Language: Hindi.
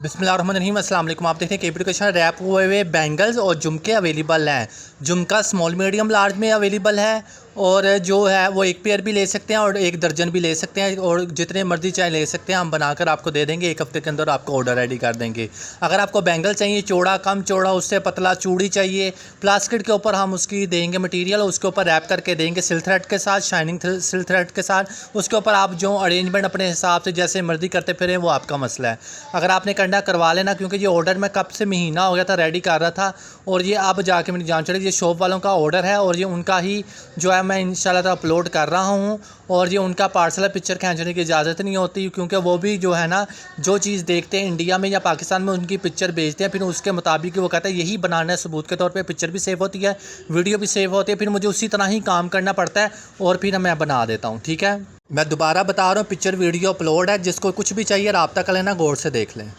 बिस्मिल्लाहिर्रहमानिर्रहीम अस्सलाम वालेकुम। आप देख रहे हैं केपी एजुकेशन। रैप हुए हुए बैंगल्स और झुमके अवेलेबल हैं। झुमका स्मॉल मीडियम लार्ज में अवेलेबल है और जो है वो एक पेयर भी ले सकते हैं और एक दर्जन भी ले सकते हैं और जितने मर्जी चाहे ले सकते हैं। हम बनाकर आपको दे देंगे, एक हफ्ते के अंदर आपको ऑर्डर रेडी कर देंगे। अगर आपको बैंगल चाहिए चौड़ा, कम चौड़ा, उससे पतला, चूड़ी चाहिए, प्लास्टिक के ऊपर हम उसकी देंगे मटेरियल, उसके ऊपर रैप करके देंगे सिल्क थ्रेड के साथ, शाइनिंग सिल्क थ्रेड के साथ। उसके ऊपर आप जो अरेंजमेंट अपने हिसाब से जैसे मर्जी करते फिरें वो आपका मसला है। अगर आपने करना करवा लेना, क्योंकि ये ऑर्डर मैं कब से महीना हो गया था रेडी कर रहा था और ये अब जाके मेरी जान चढ़ी। ये शॉप वालों का ऑर्डर है और ये उनका ही जो है मैं इंशाल्लाह अपलोड कर रहा हूँ। और ये उनका पार्सल है, पिक्चर खींचने की इजाज़त नहीं होती, क्योंकि वो भी जो है ना जो चीज़ देखते हैं इंडिया में या पाकिस्तान में उनकी पिक्चर भेजते हैं, फिर उसके मुताबिक वो कहते हैं यही बनाना है। सबूत के तौर पे पिक्चर भी सेव होती है, वीडियो भी सेव होती है, फिर मुझे उसी तरह ही काम करना पड़ता है और फिर मैं बना देता हूँ। ठीक है, मैं दोबारा बता रहा हूँ, पिक्चर वीडियो अपलोड है। जिसको कुछ भी चाहिए रब्ता कर लेना, गौर से देख लें।